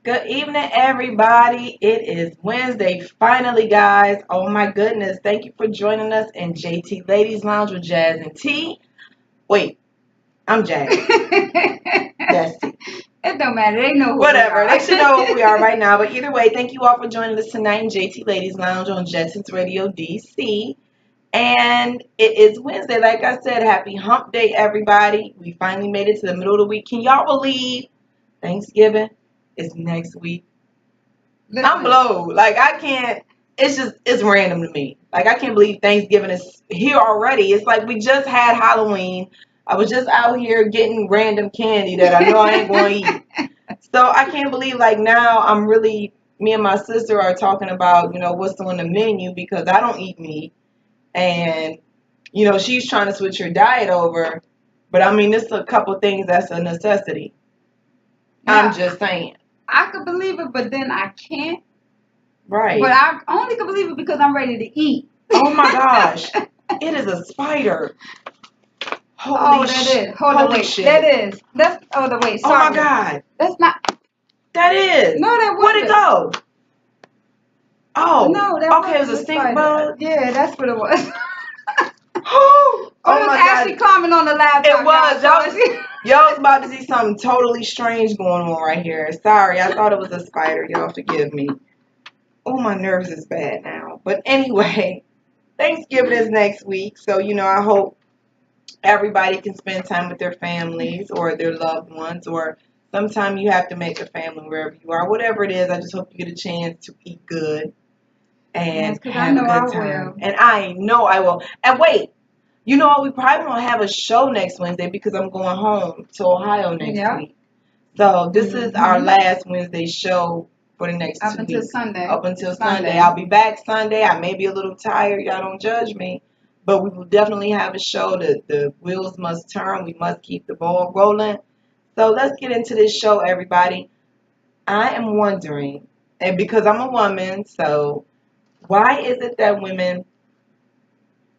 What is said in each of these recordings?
Good evening, everybody. It is Wednesday, finally, guys. Oh my goodness. Thank you for joining us in JT Ladies Lounge with Jazz and T. Wait, I'm Jazz. That's T. It don't matter. They know who Whatever. we are. They should know who we are right now. But either way, thank you all for joining us tonight in JT Ladies Lounge on Jetsons Radio DC. And it is Wednesday. Like I said, happy hump day, everybody. We finally made it to the middle of the week. Can y'all believe Thanksgiving is next week? Listen, I'm blowed. Like I can't. It's random to me. Like I can't believe Thanksgiving is here already. It's like we just had Halloween. I was just out here getting random candy that I know I ain't going to eat. So I can't believe like now I'm really. Me and my sister are talking about what's on the menu because I don't eat meat, and she's trying to switch her diet over. But I mean, it's a couple things that's a necessity. I'm just saying. I could believe it, but then I can't. Right. But I only could believe it because I'm ready to eat. Oh my gosh. It is a spider. Holy shit. Hold on, wait. Shit. That is. That's. Oh, the wait. Sorry. Oh my God. That's not. That is. No, that wasn't. Where'd it go? Oh. No, that okay, it was a stink spider. bug? Yeah, that's what it was. Oh it was my actually God. climbing on the laptop. It was. Y'all was about to see something totally strange going on right here. Sorry, I thought it was a spider. Y'all forgive me. Oh, my nerves is bad now. But anyway, Thanksgiving is next week. So, I hope everybody can spend time with their families or their loved ones, or sometime you have to make a family wherever you are. Whatever it is, I just hope you get a chance to eat good and have a good time. And I know I will. And wait, you know what? We probably won't have a show next Wednesday because I'm going home to Ohio next week. So this is our last Wednesday show for the next 2 weeks. Up until Sunday. I'll be back Sunday. I may be a little tired. Y'all don't judge me. But we will definitely have a show. The wheels must turn. We must keep the ball rolling. So let's get into this show, everybody. I am wondering, and because I'm a woman, so why is it that women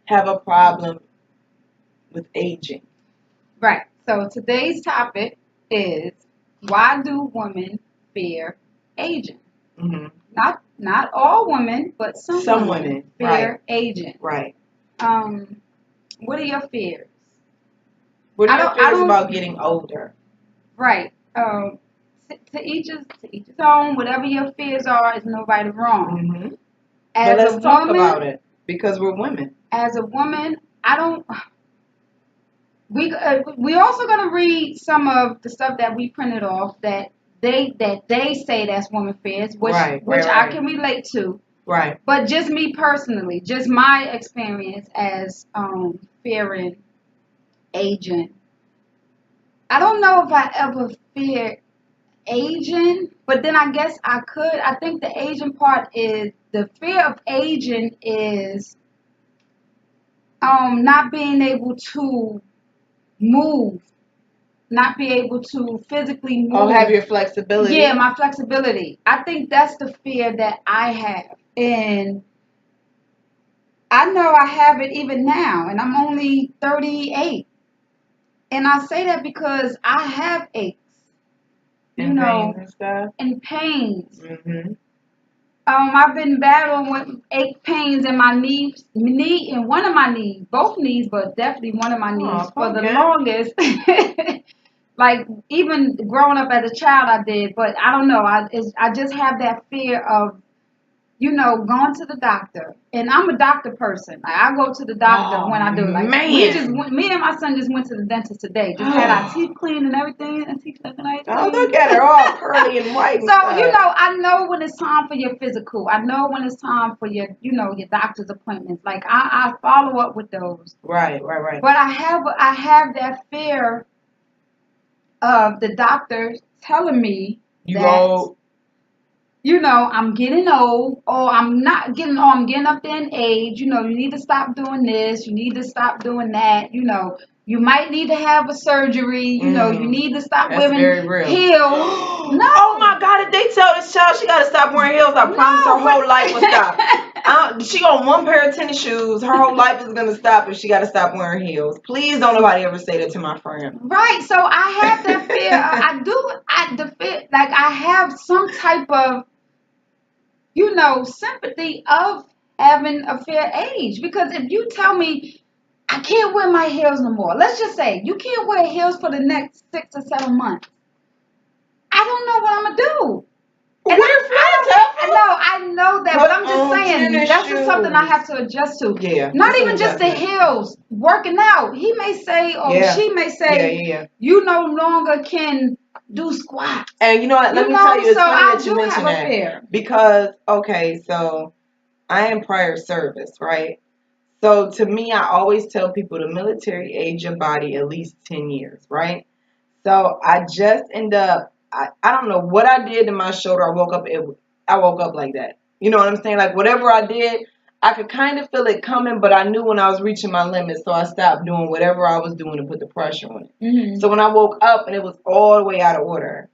have a problem with aging? Right. So today's topic is, why do women fear aging? Mm-hmm. Not all women, but some women fear aging. Right. What are your fears? What are your fears about getting older? Right. To each his own. Whatever your fears are, is nobody wrong. Mm-hmm. But let's talk about it because we're women. As a woman, I don't. We also gonna read some of the stuff that we printed off that they say that's woman fears, which I can relate to. Right. But just me personally, just my experience as fearing aging. I don't know if I ever feared aging, but then I guess I could. I think the aging part is the fear of aging is not being able to move, not be able to physically move. Oh, have your flexibility. Yeah, my flexibility. I think that's the fear that I have. And I know I have it even now, and I'm only 38. And I say that because I have aches. And pains and stuff? And pains. Mm-hmm. I've been battling with ache pains in my knee and one of my knees, both knees, but definitely one of my knees for the longest. Like even growing up as a child, I did, but I don't know. I just have that fear of, going to the doctor. And I'm a doctor person. Like, I go to the doctor when I do. Like me and my son just went to the dentist today. Just had our teeth cleaned and everything, and teeth looking like. Oh, look at her, all pearly and white. So I know when it's time for your physical. I know when it's time for your, your doctor's appointments. Like I follow up with those. Right. But I have that fear of the doctor telling me I'm getting old, or I'm not getting old, I'm getting up there in age, you need to stop doing this, you need to stop doing that, you might need to have a surgery, you need to stop wearing heels. No. Oh my God, if they tell this child she got to stop wearing heels, I promise her whole life will stop. She on one pair of tennis shoes, her whole life is going to stop if she got to stop wearing heels. Please don't nobody ever say that to my friend. Right, so I have that fear. I do. The fear, like I have some type of, sympathy of having a fair age. Because if you tell me I can't wear my heels no more, let's just say you can't wear heels for the next 6 or 7 months, I don't know what I'm gonna do. And I know that, but I'm just saying that's just something I have to adjust to. Yeah. Not even just the heels, working out. He may say, or she may say, you no longer can do squats. And you know what? Let me tell you, it's funny that you mentioned that. Because, okay, so I am prior service, right? So to me, I always tell people the military age your body at least 10 years, right? So I just end up, I don't know what I did to my shoulder. I woke up like that. You know what I'm saying? Like whatever I did, I could kind of feel it coming, but I knew when I was reaching my limit, so I stopped doing whatever I was doing to put the pressure on it. Mm-hmm. So when I woke up and it was all the way out of order,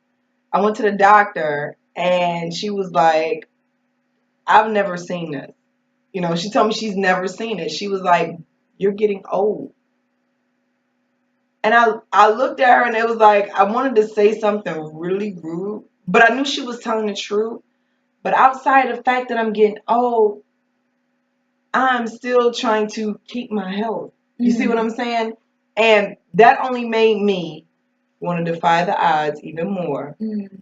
I went to the doctor and she was like, I've never seen this. She told me she's never seen it. She was like, you're getting old. And I looked at her and it was like, I wanted to say something really rude, but I knew she was telling the truth. But outside of the fact that I'm getting old, I'm still trying to keep my health. You see what I'm saying? And that only made me want to defy the odds even more. Mm-hmm.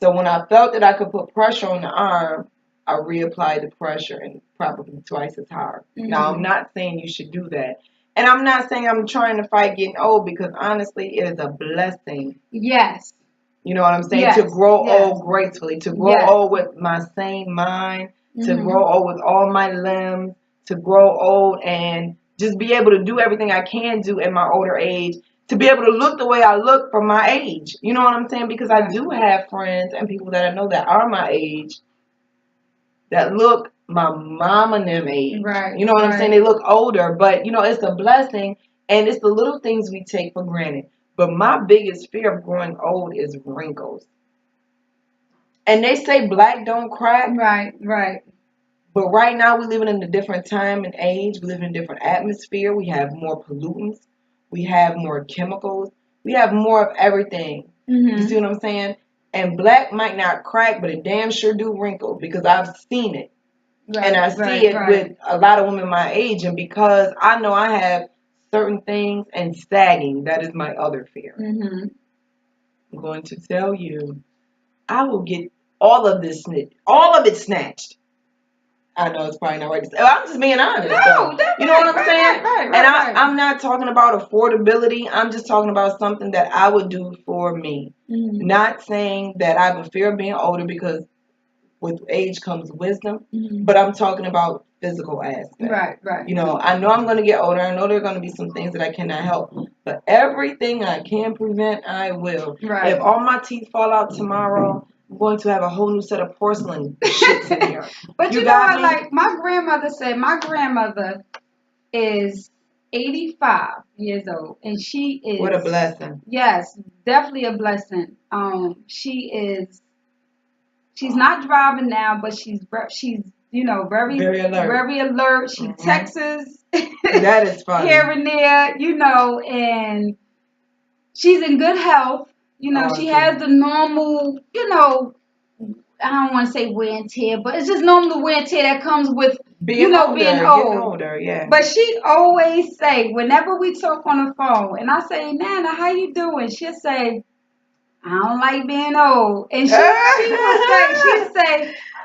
So when I felt that I could put pressure on the arm, I reapplied the pressure and probably twice as hard. Mm-hmm. Now, I'm not saying you should do that. And I'm not saying I'm trying to fight getting old, because honestly, it is a blessing. Yes. You know what I'm saying? Yes. To grow old gracefully, to grow old with my sane mind, to grow old with all my limbs, to grow old and just be able to do everything I can do in my older age, to be able to look the way I look for my age. You know what I'm saying? Because I do have friends and people that I know that are my age that look my mom and them age. Right. You know what I'm saying? They look older, but it's a blessing, and it's the little things we take for granted. But my biggest fear of growing old is wrinkles. And they say black don't crack. Right. But right now we're living in a different time and age. We live in a different atmosphere. We have more pollutants. We have more chemicals. We have more of everything. Mm-hmm. You see what I'm saying? And black might not crack, but it damn sure do wrinkle, because I've seen it. Right, and I see it with a lot of women my age. And because I know I have certain things, and sagging, that is my other fear. Mm-hmm. I'm going to tell you, I will get all of it snatched. I know it's probably not right to say. I'm just being honest. No, you know what I'm saying? Right, I'm not talking about affordability. I'm just talking about something that I would do for me. Mm-hmm. Not saying that I have a fear of being older, because with age comes wisdom. Mm-hmm. But I'm talking about physical aspects. Right. I know I'm going to get older. I know there are going to be some things that I cannot help. But everything I can prevent, I will. Right. If all my teeth fall out tomorrow, I'm going to have a whole new set of porcelain shits in here. But you know what? Like my grandmother said, my grandmother is 85 years old, and she is. What a blessing. Yes, definitely a blessing. She's not driving now, but she's very alert. She texts that is funny. Here and there, and she's in good health. She has the normal, I don't want to say wear and tear, but it's just normal wear and tear that comes with being old. Getting older, yeah. But she always say, whenever we talk on the phone, and I say, Nana, how you doing? She'll say, I don't like being old. And she'd say,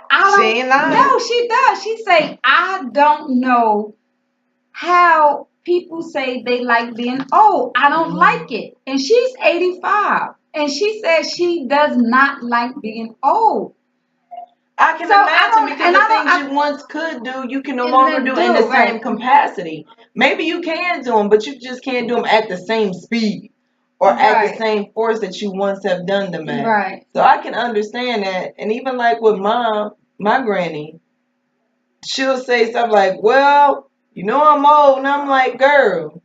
I don't. She ain't lying. No, she does. She say, I don't know how people say they like being old. I don't like it. And she's 85. And she says she does not like being old. I can imagine, because the things you once could do, you can no longer do in the same capacity. Maybe you can do them, but you just can't do them at the same speed or at the same force that you once have done them at. Right. So I can understand that. And even like with my granny, she'll say stuff like, well, I'm old. And I'm like, girl,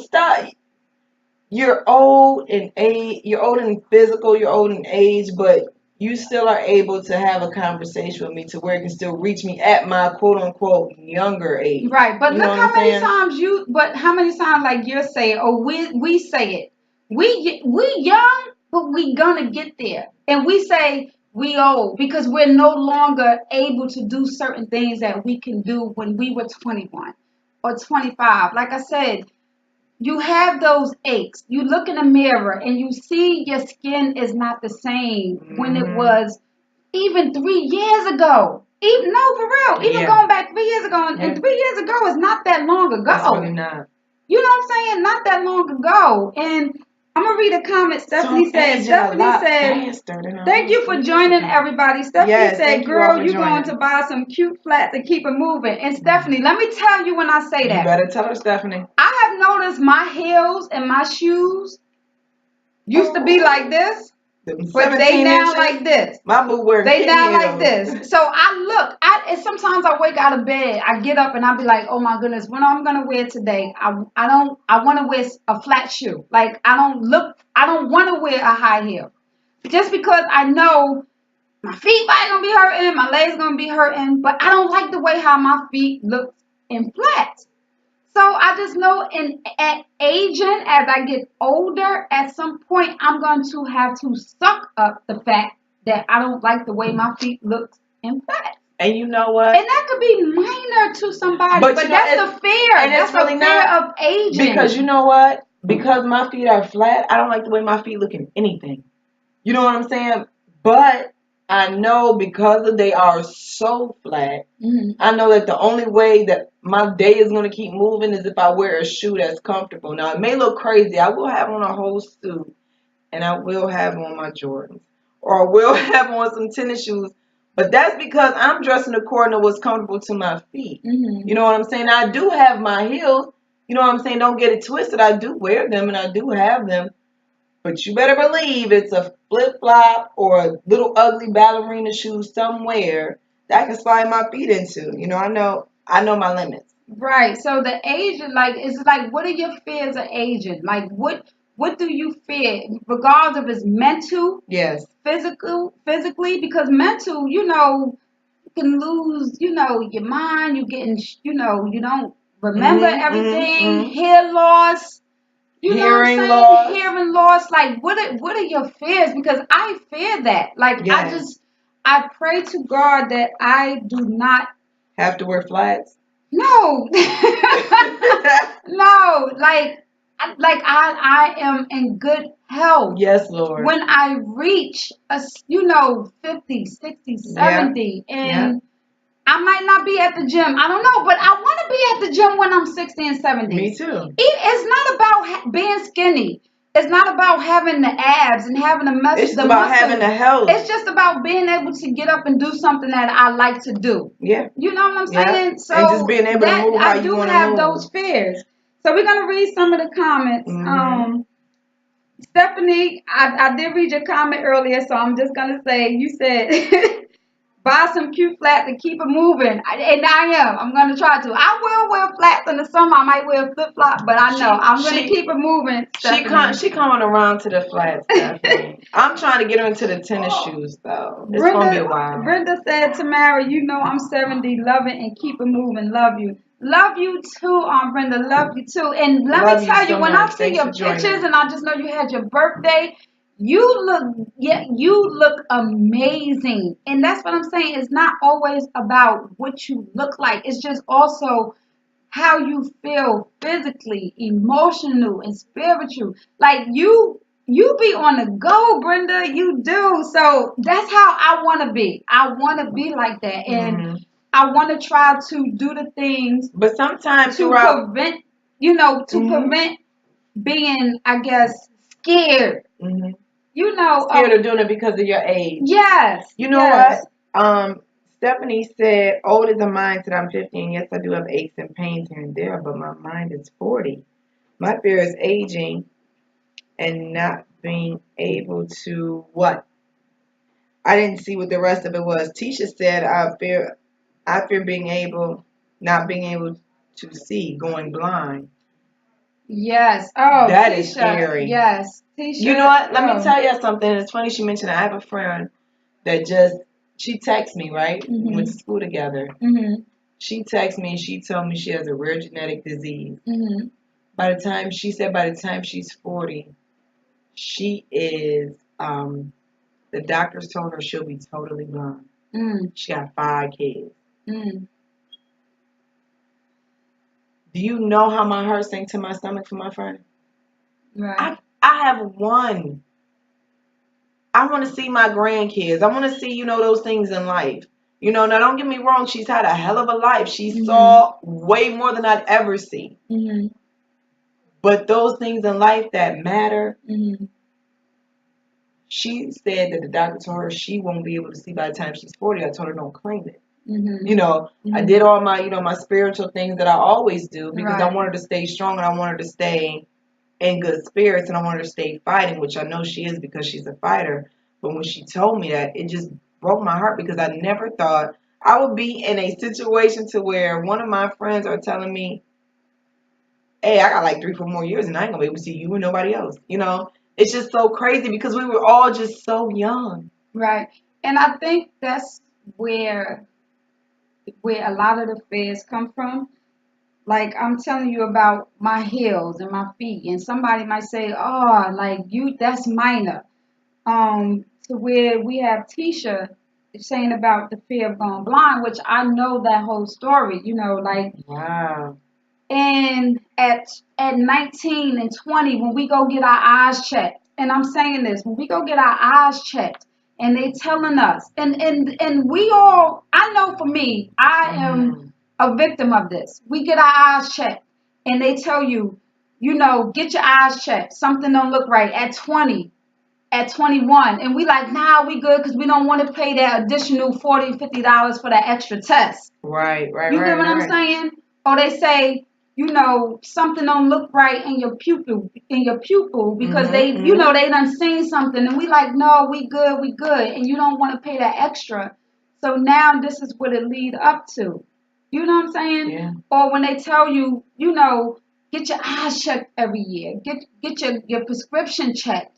stop. You're old in age, you're old in physical, you're old in age, but you still are able to have a conversation with me to where it can still reach me at my quote unquote younger age. Right, but look how many times like you're saying, or we say it. We young, but we gonna get there. And we say we old because we're no longer able to do certain things that we can do when we were 21 or 25. Like I said, you have those aches. You look in the mirror and you see your skin is not the same when it was even 3 years ago. Even no, for real. Even going back 3 years ago, and 3 years ago is not that long ago. That's really not. You know what I'm saying? Not that long ago. And I'm gonna read a comment. Stephanie said, thank you for joining, everybody. Stephanie said, girl, you're going to buy some cute flats and keep it moving. And Stephanie, let me tell you when I say that. You better tell her, Stephanie. I have noticed my heels and my shoes used to be like this. But they now like this. My boo wears they now like this. So and sometimes I wake out of bed, I get up and I'll be like, oh my goodness, what am I gonna wear today? I want to wear a flat shoe. Like I don't want to wear a high heel. Just because I know my feet might gonna be hurting, my legs gonna be hurting, but I don't like the way how my feet look in flats. So I just know at aging, as I get older, at some point I'm going to have to suck up the fact that I don't like the way my feet look in flats. And you know what? And that could be minor to somebody, but that's the fear. And that's really the fear of aging. Because you know what? Because my feet are flat, I don't like the way my feet look in anything. You know what I'm saying? But I know because they are so flat, I know that the only way that my day is going to keep moving is if I wear a shoe that's comfortable. Now, it may look crazy. I will have on a whole suit, and I will have on my Jordans, or I will have on some tennis shoes. But that's because I'm dressing according to what's comfortable to my feet. You know what I'm saying? I do have my heels. You know what I'm saying? Don't get it twisted. I do wear them, and I do have them. But you better believe it's a flip-flop or a little ugly ballerina shoe somewhere that I can slide my feet into. You know, I know my limits. Right. So the aging, it's like, what are your fears of aging? Like, what do you fear? Regardless if it's mental, yes, physically, because mental, you can lose, your mind. You getting, you don't remember everything. Hair loss. Hearing loss. Hearing loss. Like, what are your fears? Because I fear that. Like, yes. I pray to God that I do not have to wear flats. No. No. Like I am in good health. Yes, Lord. When I reach 50, 60, 70, and I might not be at the gym. I don't know, but I want to be at the gym when I'm 60 and 70. Me too. It's not about being skinny. It's not about having the abs and having the muscles. It's about having the health. It's just about being able to get up and do something that I like to do. Yeah. You know what I'm saying? Yeah. So and just being able to move how you want to move. I do have those fears. So we're going to read some of the comments. Stephanie, I did read your comment earlier, so I'm just going to say, you said... buy some cute flats and keep it moving. And I am. I'm going to try to. I will wear flats in the summer. I might wear flip-flop, but I know I'm going to keep it moving. She coming around to the flats, Stephanie. I'm trying to get her into the tennis shoes, though. It's going to be a while. Brenda said, Tamara, I'm 70. Love it and keep it moving. Love you. Love you too, Brenda. Love you too. And let me tell you, when I see your pictures and I just know you had your birthday, you look amazing. And that's what I'm saying. It's not always about what you look like. It's just also how you feel physically, emotional, and spiritual. Like you be on the go, Brenda. You do. So that's how I want to be. I want to be like that. And I want to try to do the things. But sometimes to prevent being, I guess, scared. Scared of doing it because of your age. Yes. You know what? Stephanie said, old is a mindset. I'm 50, and yes, I do have aches and pains here and there, but my mind is 40. My fear is aging and not being able to what? I didn't see what the rest of it was. Tisha said, I fear not being able to see, going blind. Yes. Oh, that is scary. Yes. Tisha, you know what? Let me tell you something. It's funny she mentioned that. I have a friend that she texted me, right? We went to school together. She texted me and she told me she has a rare genetic disease. By the time she's 40, she is The doctors told her she'll be totally blind. Mm. She got 5 kids. Mm. Do you know how my heart sank to my stomach for my friend? Right. I have one. I want to see my grandkids. I want to see, those things in life. Now don't get me wrong. She's had a hell of a life. She saw way more than I'd ever see. Mm-hmm. But those things in life that matter, mm-hmm. She said that the doctor told her she won't be able to see by the time she's 40. I told her don't claim it. Mm-hmm. I did all my, my spiritual things that I always do because right. I wanted to stay strong and I wanted to stay in good spirits and I wanted to stay fighting, which I know she is because she's a fighter. But when she told me that, it just broke my heart because I never thought I would be in a situation to where one of my friends are telling me, hey, I got like 3-4 more years and I ain't gonna be able to see you and nobody else. It's just so crazy because we were all just so young. Right. And I think that's where a lot of the fears come from. Like I'm telling you about my heels and my feet, and somebody might say, "Oh, like that's minor." To where we have Tisha saying about the fear of going blind, which I know that whole story. Like wow. And at 19 and 20, when we go get our eyes checked, and I'm saying this, when we go get our eyes checked, and they telling us, and we all, I know for me, I am a victim of this. We get our eyes checked, and they tell you, get your eyes checked. Something don't look right at 20, at 21, and we like, nah, we good because we don't want to pay that additional $40, $50 for that extra test. Right. You get what I'm saying? Or they say, something don't look right in your pupil because they done seen something and we like, no, we good, and you don't want to pay that extra. So now this is what it lead up to. You know what I'm saying? Yeah. Or when they tell you, get your eyes checked every year, get your prescription checked.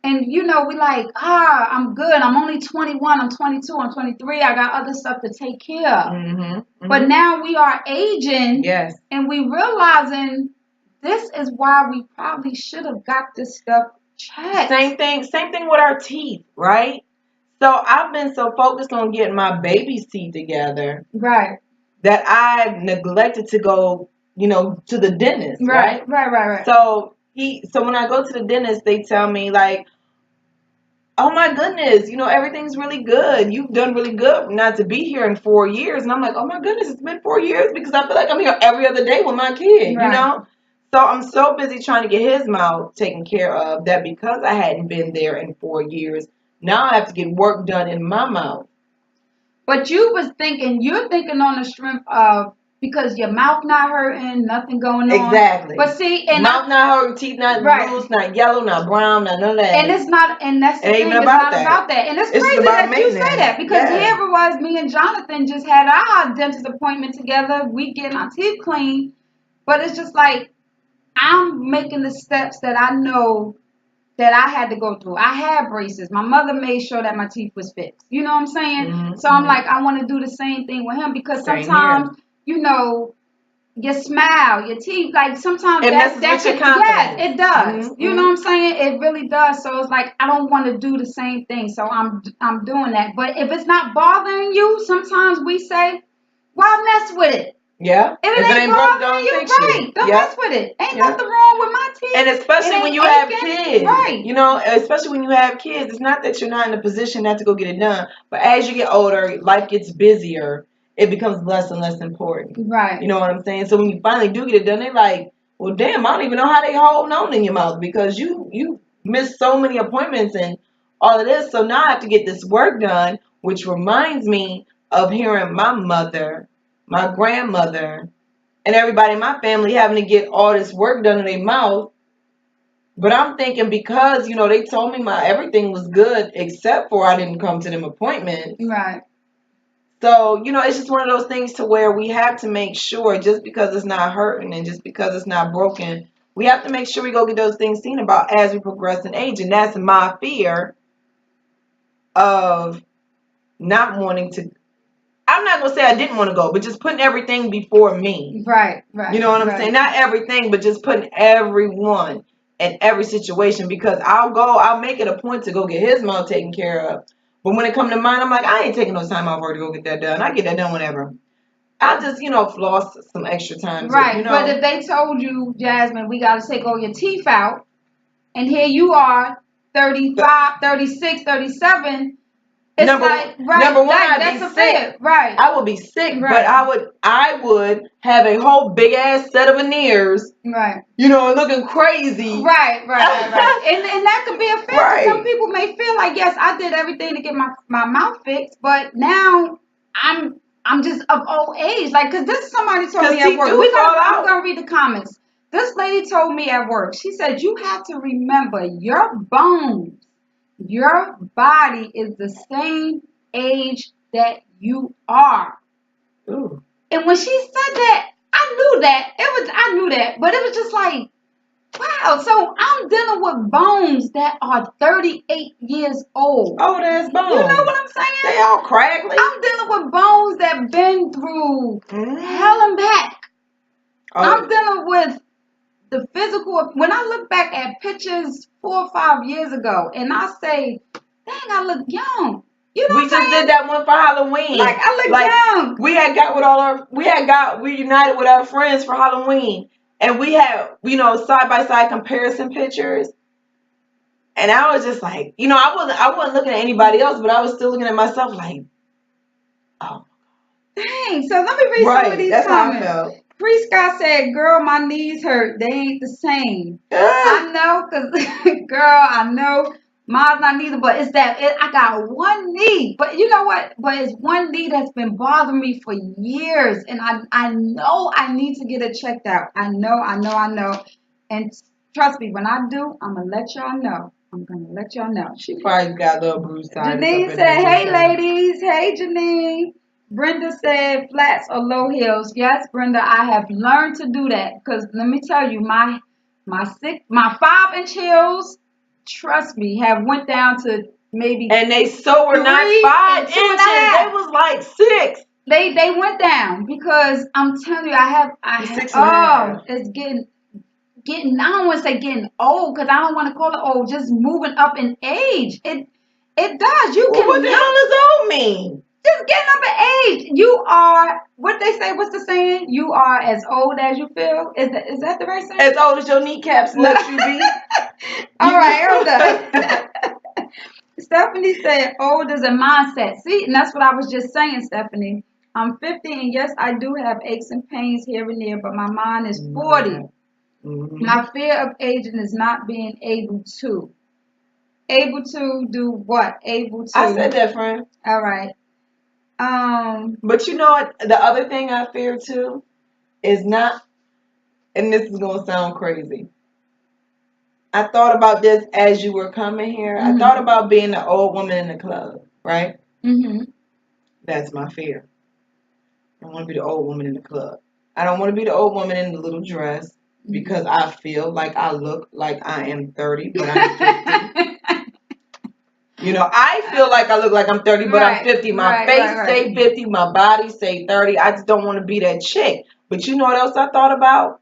And we like, I'm good. I'm only 21. I'm 22. I'm 23. I got other stuff to take care of. Mm-hmm. But now we are aging. Yes. And we realizing this is why we probably should have got this stuff checked. Same thing with our teeth, right? So I've been so focused on getting my baby's teeth together. Right. That I've neglected to go, to the dentist. Right. So when I go to the dentist, they tell me like, oh my goodness, everything's really good. You've done really good not to be here in 4 years. And I'm like, oh my goodness, it's been 4 years because I feel like I'm here every other day with my kid, So I'm so busy trying to get his mouth taken care of that because I hadn't been there in 4 years, now I have to get work done in my mouth. But you're thinking on the strength of because your mouth not hurting, nothing going on. Exactly. But see, and mouth not hurting, teeth not loose, not yellow, not brown, not none of that. And it's not, and that's the thing. It's not about that. And it's crazy that you say that because here it was, me and Jonathan just had our dentist appointment together. We getting our teeth clean, but it's just like I'm making the steps that I know that I had to go through. I had braces. My mother made sure that my teeth was fixed. You know what I'm saying? Mm-hmm. So I'm like, I want to do the same thing with him because sometimes, your smile, your teeth, like sometimes that's your confidence. Yes, it does. Mm-hmm. You know what I'm saying? It really does. So it's like I don't want to do the same thing. So I'm doing that. But if it's not bothering you, sometimes we say, why mess with it? Yeah. If it ain't bothering you, right. Don't mess with it. Ain't nothing wrong with my teeth. And especially when you have kids. Right. Especially when you have kids, it's not that you're not in a position not to go get it done. But as you get older, life gets busier. It becomes less and less important. Right. You know what I'm saying? So when you finally do get it done, they're like, well, damn, I don't even know how they hold on in your mouth because you missed so many appointments and all of this. So now I have to get this work done, which reminds me of hearing my mother, my grandmother, and everybody in my family having to get all this work done in their mouth. But I'm thinking because, they told me everything was good except for I didn't come to them appointments. Right. So, it's just one of those things to where we have to make sure just because it's not hurting and just because it's not broken, we have to make sure we go get those things seen about as we progress in age. And that's my fear of not wanting to. I'm not going to say I didn't want to go, but just putting everything before me. Right. You know what I'm saying? Not everything, but just putting everyone in every situation, because I'll make it a point to go get his mouth taken care of. But when it comes to mine, I'm like, I ain't taking no time off work to go get that done. I get that done whenever. I just, floss some extra time. Right. But if they told you, Jasmine, we got to take all your teeth out, and here you are, 35, 36, 37. It's number one, that's a sick. Right. I would be sick, right. But I would have a whole big ass set of veneers. Right. Looking crazy. Right. And that could be offensive. Right. Some people may feel like, yes, I did everything to get my mouth fixed, but now I'm just of old age. Like, cause this is somebody told me at work. I'm gonna read the comments. This lady told me at work. She said, you have to remember your bones. Your body is the same age that you are. Ooh. And when she said that, I knew that. But it was just like, wow. So I'm dealing with bones that are 38 years old. Oh, that's bones. You know what I'm saying? They all craggly. I'm dealing with bones that been through hell and back. Oh. I'm dealing with the physical. When I look back at pictures 4 or 5 years ago, and I say, dang, I look young. You know we just did that one for Halloween. Like, I look young. We united with our friends for Halloween, and we had, side by side comparison pictures. And I was just like, I wasn't looking at anybody else, but I was still looking at myself like, oh. Dang. So let me read some of these comments. How I felt. Free Scott said, girl, my knees hurt. They ain't the same. I know, because, girl, I know. Mine's not neither, but I got one knee. But you know what? But it's one knee that's been bothering me for years. And I know I need to get it checked out. I know. And trust me, when I do, I'm going to let y'all know. She probably got a little bruised side. Janine said, hey, ladies. Hey, Janine. Brenda said flats or low heels. Yes, Brenda, I have learned to do that. Because let me tell you, my 5-inch heels, trust me, have went down to maybe. And they were not 5 inches. They was like 6. They went down because I'm telling you, it's getting. I don't want to say getting old, because I don't want to call it old. Just moving up in age. It does. What the hell does old mean? Just getting up in age. You are, what they say, what's the saying? You are as old as you feel. Is that the right saying? As old as your kneecaps let you be. All right, hold on. Stephanie said, old is a mindset. See, and that's what I was just saying, Stephanie. I'm 50, and yes, I do have aches and pains here and there, but my mind is 40. Mm-hmm. My fear of aging is not being able to. Able to do what? Able to. I said that, friend. All right. But you know what? The other thing I fear too is not, and this is gonna sound crazy. I thought about this as you were coming here. Mm-hmm. I thought about being the old woman in the club, right? Mm-hmm. That's my fear. I want to be the old woman in the club. I don't want to be the old woman in the little dress, because I feel like I look like I am 30, but I'm 50. I feel like I look like I'm 30, but I'm 50. My face say 50, my body say 30. I just don't want to be that chick. But you know what else I thought about?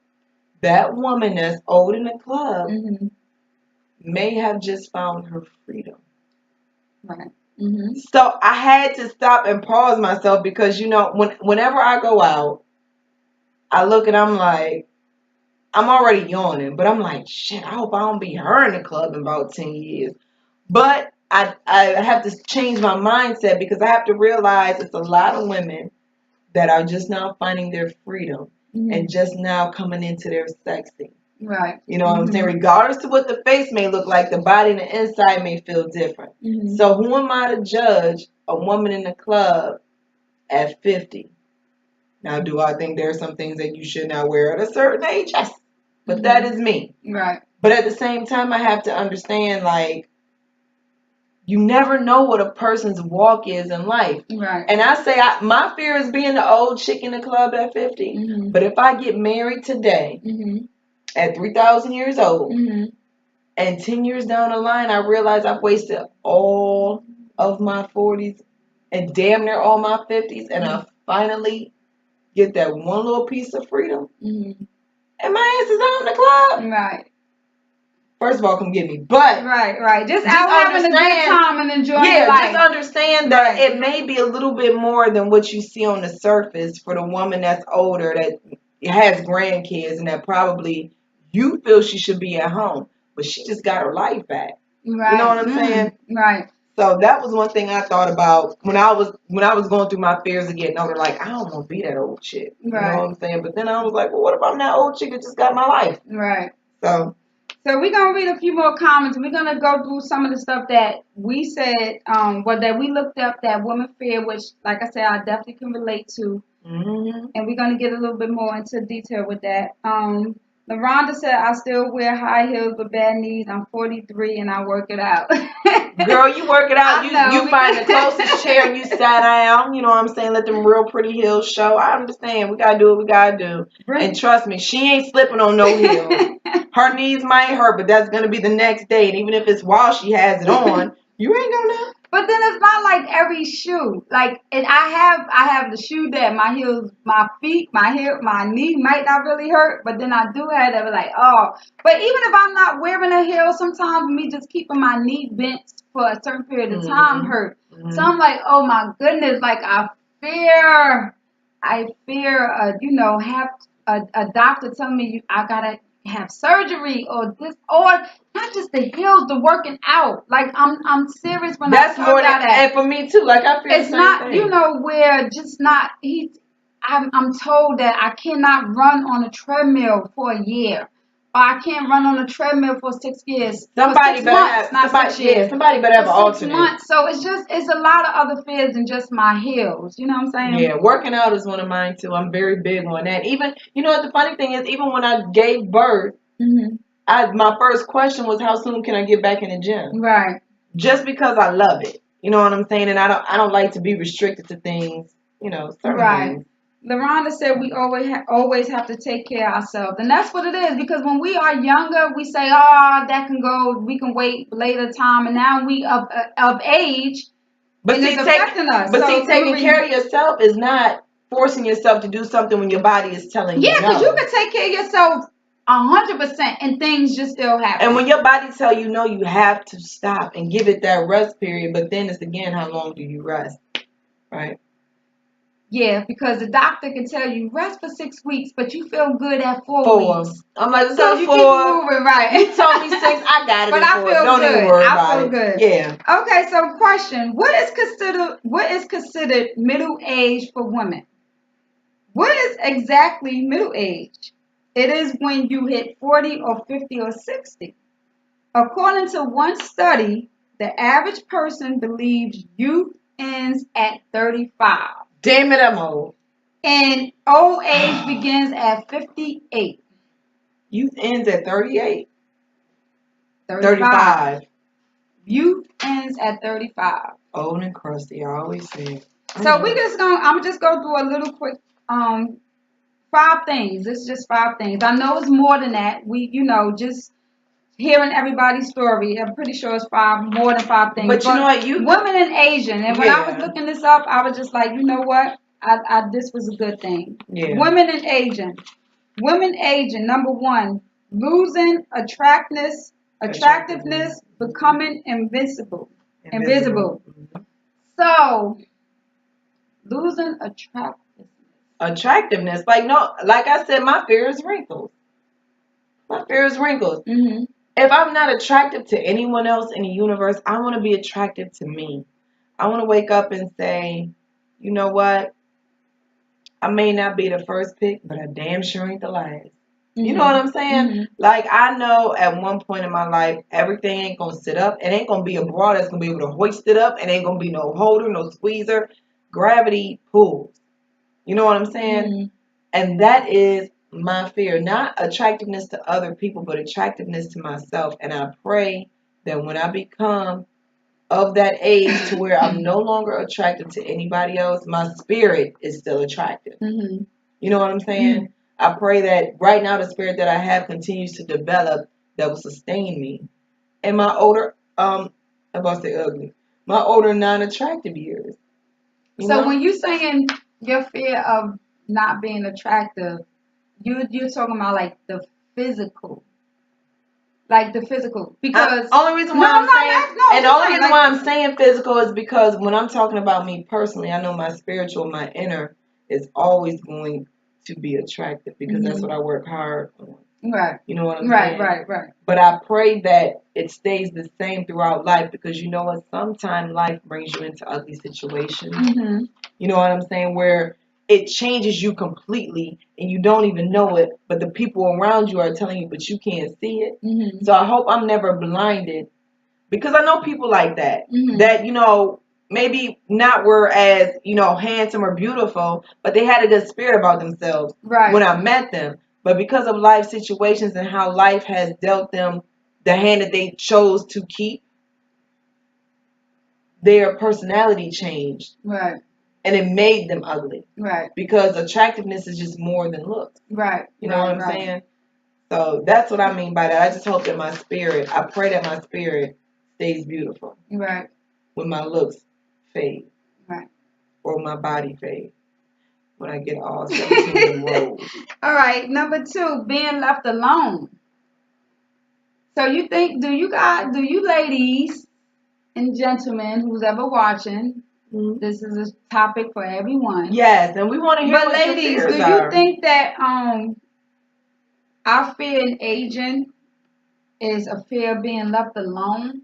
That woman that's old in the club may have just found her freedom. Right. Mm-hmm. So I had to stop and pause myself, because, whenever I go out, I look and I'm like, I'm already yawning, but I'm like, shit, I hope I don't be her in the club in about 10 years. But I have to change my mindset, because I have to realize it's a lot of women that are just now finding their freedom and just now coming into their sexy. Right. You know what I'm saying? Regardless of what the face may look like, the body and the inside may feel different. Mm-hmm. So who am I to judge a woman in the club at 50? Now, do I think there are some things that you should not wear at a certain age? Yes. But that is me. Right. But at the same time, I have to understand, like, you never know what a person's walk is in life. Right. And I say my fear is being the old chick in the club at 50. Mm-hmm. But if I get married today at 3,000 years old, and 10 years down the line, I realize I've wasted all of my 40s and damn near all my 50s, and I finally get that one little piece of freedom, and my ass is out in the club. Right. first of all, come get me. But right. Just out having a good time and enjoying your life. Just understand that it may be a little bit more than what you see on the surface for the woman that's older, that has grandkids, and that probably you feel she should be at home, but she just got her life back. Right. You know what I'm saying? Right. So that was one thing I thought about when I was going through my fears of getting older. Like, I don't want to be that old chick. You know what I'm saying? But then I was like, well, what if I'm that old chick that just got my life? Right. So we're going to read a few more comments. We're going to go through some of the stuff that we said, that we looked up that women fear, which, like I said, I definitely can relate to. Mm-hmm. And we're going to get a little bit more into detail with that. LaRonda said, I still wear high heels with bad knees. I'm 43 and I work it out. Girl, you work it out. You find the closest chair and you sit down. You know what I'm saying? Let them real pretty heels show. I understand. We got to do what we got to do. And trust me, she ain't slipping on no heels. Her knees might hurt, but that's going to be the next day. And even if it's while she has it on, you ain't going to know. But then it's not like every shoe. Like, and I have the shoe that my heels, my feet, my hip, my knee might not really hurt. But then I do have that, like, oh. But even if I'm not wearing a heel, sometimes me just keeping my knee bent for a certain period of time hurt. Mm-hmm. So I'm like, oh my goodness, like I fear, have a doctor telling me I gotta have surgery or this, or not just the heels, the working out. Like I'm serious when that's I more than that. And for me too. Like I feel it's not thing. Where just not I'm told that I cannot run on a treadmill for a year. Or I can't run on a treadmill for 6 years. Somebody better have an alternate. 6 months. So it's a lot of other fears than just my heels. You know what I'm saying? Yeah, working out is one of mine too. I'm very big on that. Even, you know what the funny thing is, even when I gave birth, my first question was, how soon can I get back in the gym? Right. Just because I love it. You know what I'm saying? And I don't like to be restricted to things, certain things. LaRonda said we always have to take care of ourselves. And that's what it is. Because when we are younger, we say, oh, that can go. We can wait later time. And now we of age. But see, affecting us. But taking care of yourself is not forcing yourself to do something when your body is telling you. Yeah, because you can take care of yourself 100% and things just still happen. And when your body tells you no, you have to stop and give it that rest period. But then it's again, how long do you rest? Right? Yeah, because the doctor can tell you rest for 6 weeks, but you feel good at 4 weeks. I'm like, so you 4. Keep moving, right? You told me 6, I got it. But I 4. feel Don't good. Even worry about it. Good. Yeah. Okay, so question: what is considered middle age for women? What is exactly middle age? It is when you hit 40 or 50 or 60. According to one study, the average person believes youth ends at 35. Damn it, I'm old. And old age begins at 58. Youth ends at 38. 35. Youth ends at 35. Old and crusty, I always say. So I'm just go through a little quick 5 things. It's just 5 things. I know it's more than that. We, just hearing everybody's story, I'm pretty sure it's more than 5 things. But you know what? Women and Asian. And when I was looking this up, I was just like, you know what? This was a good thing. Yeah. Women and Asian. Women aging, number 1, losing attractiveness, becoming invisible. Mm-hmm. So, losing attractiveness. Like I said, my fear is wrinkles. Mm-hmm. If I'm not attractive to anyone else in the universe, I want to be attractive to me. I want to wake up and say, you know what? I may not be the first pick, but I damn sure ain't the last. Mm-hmm. You know what I'm saying? Mm-hmm. Like, I know at one point in my life, everything ain't going to sit up. It ain't going to be a bra that's going to be able to hoist it up. It ain't going to be no holder, no squeezer. Gravity pulls. You know what I'm saying? Mm-hmm. And that is my fear. Not attractiveness to other people, but attractiveness to myself. And I pray that when I become of that age to where I'm no longer attracted to anybody else, my spirit is still attractive. Mm-hmm. You know what I'm saying? Mm-hmm. I pray that right now the spirit that I have continues to develop that will sustain me. And my older, I'm about to say ugly, my older non-attractive years. So when you're saying your fear of not being attractive, you're talking about like the physical. like the physical. Because only reason why I'm saying, and the only reason why I'm saying physical is because when I'm talking about me personally, I know my spiritual, my inner is always going to be attractive because that's what I work hard on. Right. You know what I'm saying? Right. But I pray that it stays the same throughout life because you know what? Sometimes life brings you into ugly situations. Mm-hmm. You know what I'm saying? Where it changes you completely and you don't even know it, but the people around you are telling you, but you can't see it. Mm-hmm. So I hope I'm never blinded because I know people like that, that, you know, maybe not were as, you know, handsome or beautiful, but they had a good spirit about themselves when I met them. But because of life situations and how life has dealt them the hand that they chose to keep, their personality changed. Right. And it made them ugly. Right. Because attractiveness is just more than looks. Right. You know what I'm saying? So that's what I mean by that. I just hope that my spirit, I pray that my spirit stays beautiful. Right. When my looks fade. Right. Or my body fade. When I get all 17 rolls. All right. Number 2, being left alone. So you think, do you ladies and gentlemen who's ever watching, this is a topic for everyone. Yes, and we want to hear what your fears are. But ladies, do you think that our fear in aging is a fear of being left alone?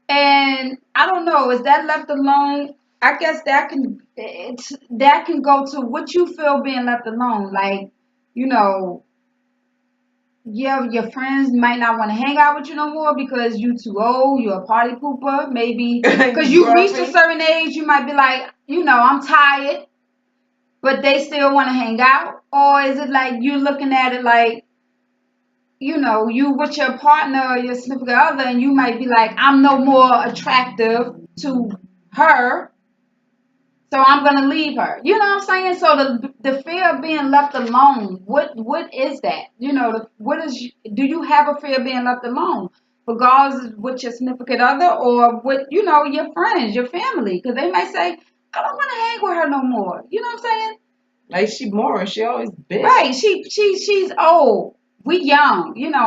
And I don't know, is that left alone? I guess that can go to what you feel being left alone. Like, you know, your friends might not want to hang out with you no more because you too old, you're a party pooper, maybe because you reached a certain age, you might be like, you know, I'm tired, but they still want to hang out. Or is it like you're looking at it like, you know, you with your partner or your significant other, and you might be like, I'm no more attractive to her, so I'm gonna leave her. You know what I'm saying? So the fear of being left alone, what is that? You know, do you have a fear of being left alone? Regardless with your significant other or with, you know, your friends, your family, because they might say, I don't want to hang with her no more. You know what I'm saying? Like she boring. She always bitch. Right. She's old. We young. You know,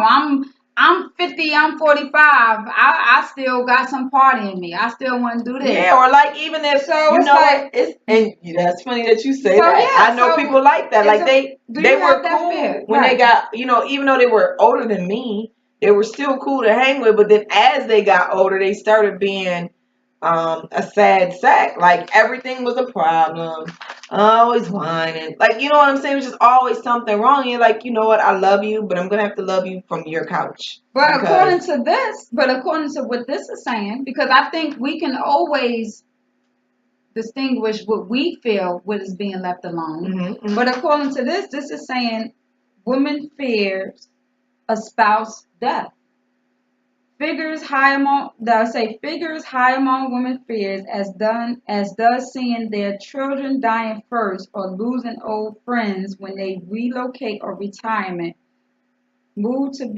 I'm 50, I'm 45. I still got some party in me. I still want to do this. Yeah, or like even if so, you know like, what? It's and that's funny that you say that. Yeah, I know people like that. Like they were cool when they got, you know, even though they were older than me, they were still cool to hang with. But then as they got older, they started being a sad sack. Like everything was a problem. Always whining. Like, you know what I'm saying? It was just always something wrong. And you're like, you know what? I love you, but I'm going to have to love you from your couch. But according to what this is saying, because I think we can always distinguish what we feel what is being left alone. Mm-hmm. But according to this is saying women fears a spouse death. Figures high among women fears as does seeing their children dying first or losing old friends when they relocate or retirement, move to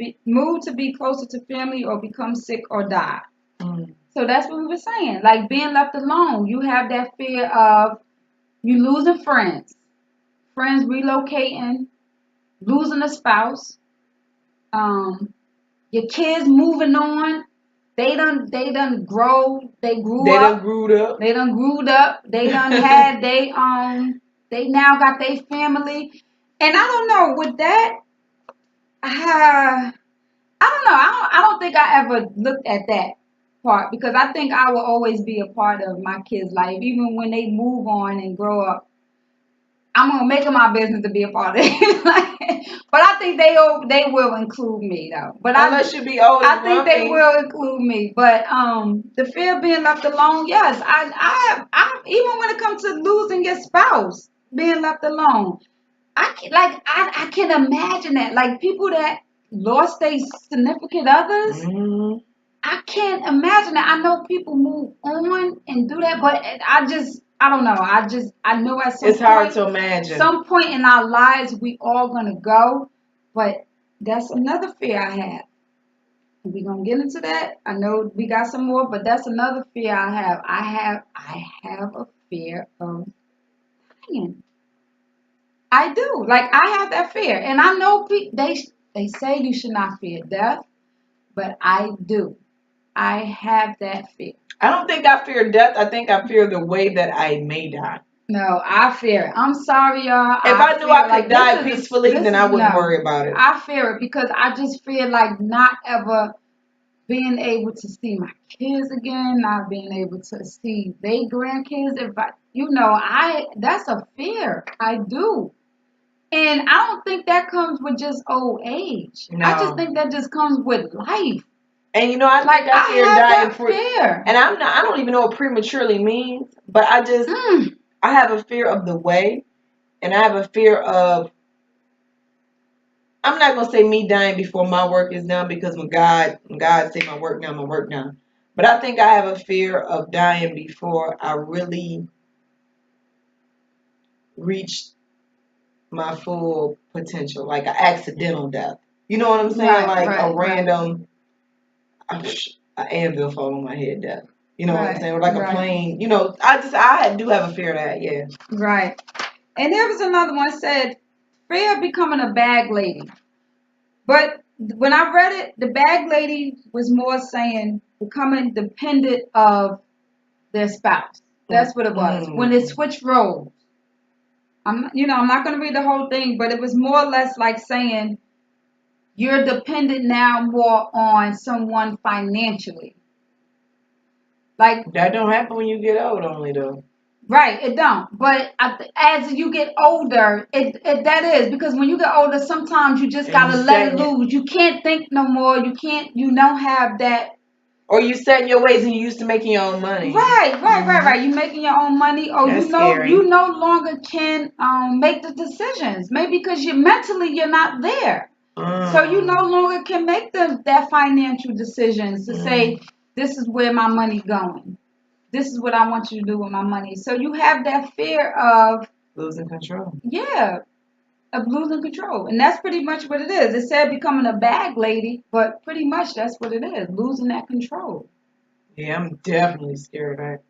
be closer to family or become sick or die. So that's what we were saying. Like being left alone, you have that fear of you losing friends relocating, losing a spouse, your kids moving on. They done grew up. They done grew up. They done had they now got their family. And I don't know, with that, I don't know. I don't think I ever looked at that part because I think I will always be a part of my kids' life, even when they move on and grow up. I'm gonna make it my business to be a part of it. But I think they will include me though. But unless you be old, I think they will include me. But the fear of being left alone, yes, I even when it comes to losing your spouse, being left alone, I can imagine that. Like people that lost their significant others. Mm-hmm. I can't imagine that. I know people move on and do that, but I don't know. I know at some point. It's hard to imagine. Some point in our lives, we all gonna go, but that's another fear I have. We're gonna get into that. I know we got some more, but that's another fear I have. I have a fear of dying. I do. Like I have that fear, and I know They say you should not fear death, but I do. I have that fear. I don't think I fear death. I think I fear the way that I may die. No, I fear it. I'm sorry, y'all. If I knew I could die peacefully, then I wouldn't worry about it. I fear it because I just feel like not ever being able to see my kids again, not being able to see their grandkids. If that's a fear. I do. And I don't think that comes with just old age. No. I just think that just comes with life. And I fear dying and I don't even know what prematurely means, but I have a fear of the way, and I have a fear of, I'm not going to say me dying before my work is done, because when God say my work done. But I think I have a fear of dying before I really reach my full potential, like an accidental death. You know what I'm saying? A random, an anvil fall on my head death. You know what I'm saying? Or like a plane. I do have a fear of that, yeah. Right. And there was another one that said, fear of becoming a bag lady. But when I read it, the bag lady was more saying becoming dependent of their spouse. That's what it was. When it switched roles. I'm not going to read the whole thing, but it was more or less like saying you're dependent now more on someone financially. Like that don't happen when you get old, only though. Right, it don't. But as you get older, that is, because when you get older, sometimes you just gotta let it loose. You can't think no more. You don't have that. Or you set in your ways and you used to making your own money. Right. You making your own money, or you no longer can make the decisions. Maybe because you're not there, so you no longer can make that financial decisions to say this is where my money's going. This is what I want you to do with my money. So you have that fear of losing control. Yeah, of losing control. And that's pretty much what it is. It said becoming a bag lady, but pretty much that's what it is, losing that control. Yeah, I'm definitely scared of that.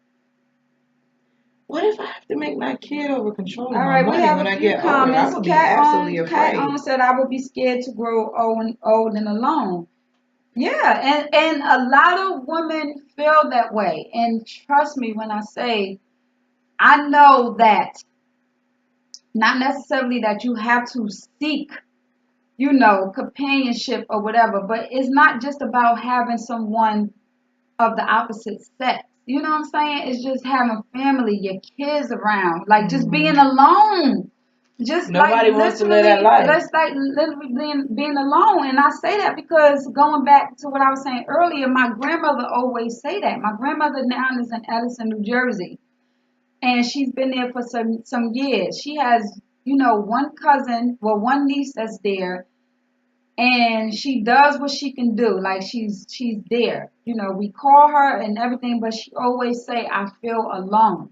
What if I have to make my kid over control my money when I get older? I would be absolutely afraid. Kat said I would be scared to grow old and alone. Yeah, and a lot of women feel that way. And trust me when I say, I know that not necessarily that you have to seek, companionship or whatever, but it's not just about having someone of the opposite sex. You know what I'm saying? It's just having family, your kids around, like just being alone. Just nobody wants to live that life. Let's literally being alone. And I say that because going back to what I was saying earlier, my grandmother always say that. My grandmother now is in Edison, New Jersey, and she's been there for some years. She has one niece that's there, and she does what she can do. Like she's there. We call her and everything, but she always say, I feel alone.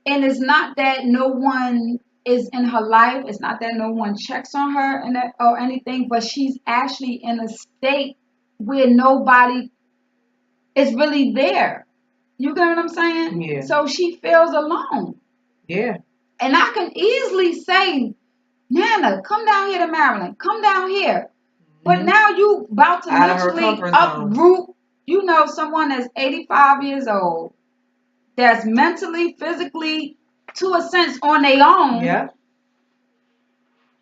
And it's not that no one is in her life. It's not that no one checks on her or anything, but she's actually in a state where nobody is really there. You get what I'm saying? Yeah. So she feels alone. Yeah. And I can easily say, Nana, come down here to Maryland. Come down here. But now you about to literally uproot, someone that's 85 years old, that's mentally, physically, to a sense, on their own. Yeah.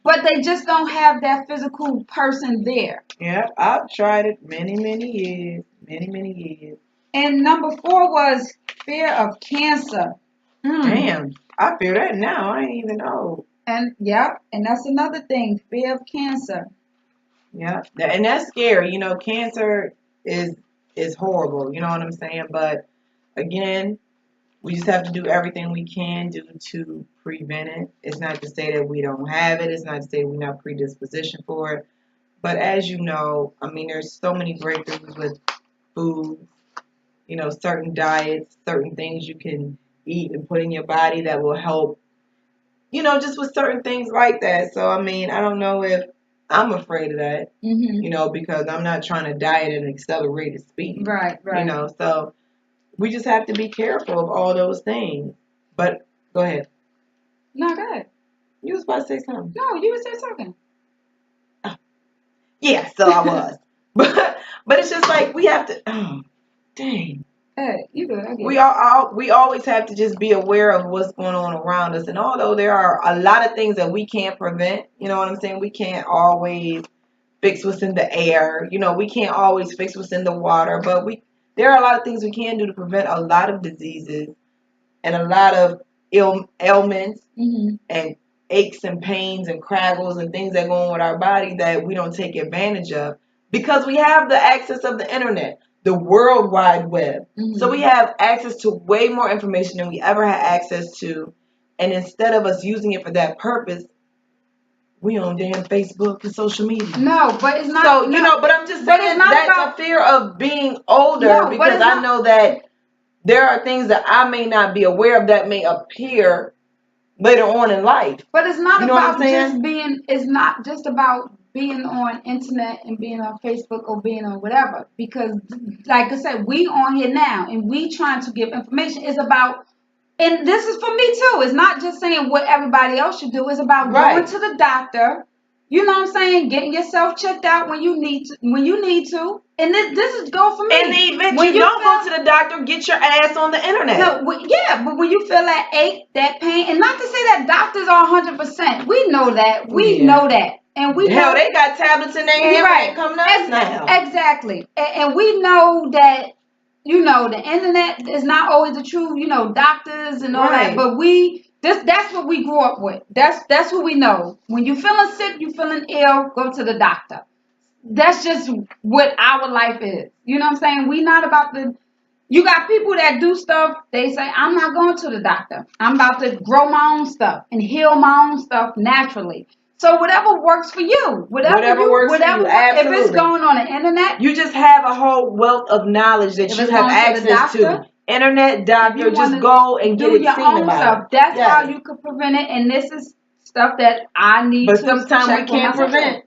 But they just don't have that physical person there. Yeah, I've tried it many, many years. Many, many years. And number 4 was fear of cancer. Damn, I fear that now. I ain't even know. And and that's another thing, fear of cancer. Yeah, and that's scary. Cancer is horrible. You know what I'm saying? But again, we just have to do everything we can do to prevent it. It's not to say that we don't have it. It's not to say we're not predisposition for it. But as you know, there's so many breakthroughs with food, certain diets, certain things you can eat and put in your body that will help, just with certain things like that. So, I don't know if I'm afraid of that, because I'm not trying to die at an accelerated speed. Right. So we just have to be careful of all those things. But go ahead. No, go ahead. You was about to say something. No, you were saying something. Yeah, so I was. But it's just like we have to. Oh, dang. Hey, you good? I get We always have to just be aware of what's going on around us. And although there are a lot of things that we can't prevent, you know what I'm saying? We can't always fix what's in the air. You know, we can't always fix what's in the water. But there are a lot of things we can do to prevent a lot of diseases and a lot of ailments and aches and pains and craggles and things that go on with our body that we don't take advantage of because we have the access of the internet, the World Wide Web. So we have access to way more information than we ever had access to. And instead of us using it for that purpose, we on damn Facebook and social media. No, but it's not. So, you know, but I'm just saying that's a fear of being older because I know that there are things that I may not be aware of that may appear later on in life. But it's not about just being, it's not just about being on internet and being on Facebook or being on whatever. Because like I said, we on here now and we trying to give information. It's about, and this is for me too. It's not just saying what everybody else should do. It's about going to the doctor. You know what I'm saying? Getting yourself checked out when you need to. And this is go for me. In the event when you don't go to the doctor, get your ass on the internet. No, yeah, but when you feel that ache, that pain, and not to say that doctors are 100%. We know that. We know that. And we know they got tablets in their hand when they come to us now. Exactly. And we know that, you know, the internet is not always the truth, you know, doctors and all that. But that's what we grew up with. That's what we know. When you feeling sick, you feeling ill, go to the doctor. That's just what our life is. You know what I'm saying? We not about the. You got people that do stuff. They say, I'm not going to the doctor. I'm about to grow my own stuff and heal my own stuff naturally. So whatever works for you, whatever works for you, absolutely. If it's going on the internet, you just have a whole wealth of knowledge that you have access to. Internet, doctor, just go and get it seen about. That's how you could prevent it. And this is stuff that I need to check. But sometimes we can't prevent.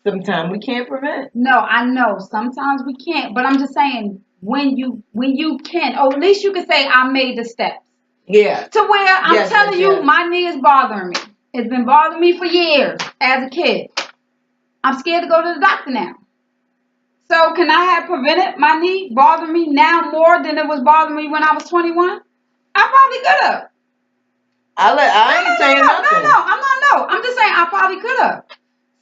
Sometimes we can't prevent. No, I know. Sometimes we can't. But I'm just saying, when you can, or at least you can say, I made the steps. Yeah. To where I'm telling you, my knee is bothering me. It's been bothering me for years as a kid. I'm scared to go to the doctor now. So can I have prevented my knee bothering me now more than it was bothering me when I was 21? I probably could have. I ain't saying nothing. No. I'm just saying I probably could have.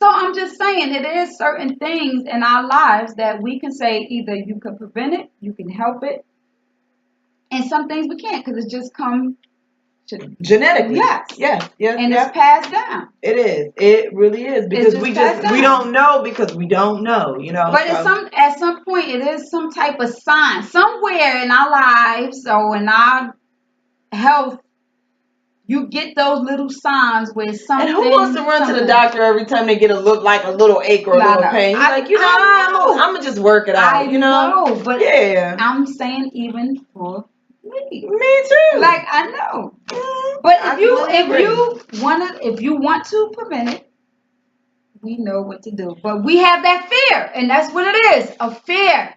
So I'm just saying it is certain things in our lives that we can say either you can prevent it, you can help it, and some things we can't because it just comes genetically. Yes. And it's passed down. It is. It really is because we don't know because we don't know. You know. But at some point it is some type of sign somewhere in our lives or in our health. You get those little signs where something. And who wants to run to the doctor every time they get a little ache or a little pain? You're like, I'm gonna just work it out. I know, but I'm saying even for me. Me too. Like I know, but if you want to prevent it, we know what to do. But we have that fear, and that's what it is, a fear.